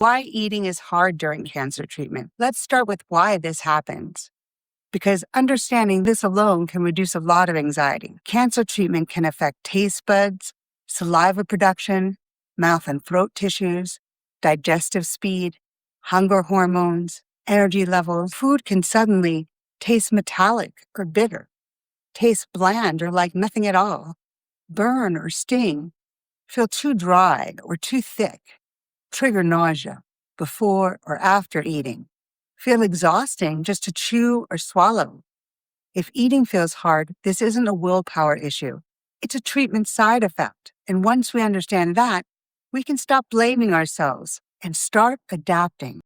Why eating is hard during cancer treatment. Let's start with why this happens, because understanding this alone can reduce a lot of anxiety. Cancer treatment can affect taste buds, saliva production, mouth and throat tissues, digestive speed, hunger hormones, energy levels. Food can suddenly taste metallic or bitter, taste bland or like nothing at all, burn or sting, feel too dry or too thick, trigger nausea before or after eating, feel exhausting just to chew or swallow. If eating feels hard, this isn't a willpower issue. It's a treatment side effect. And once we understand that, we can stop blaming ourselves and start adapting.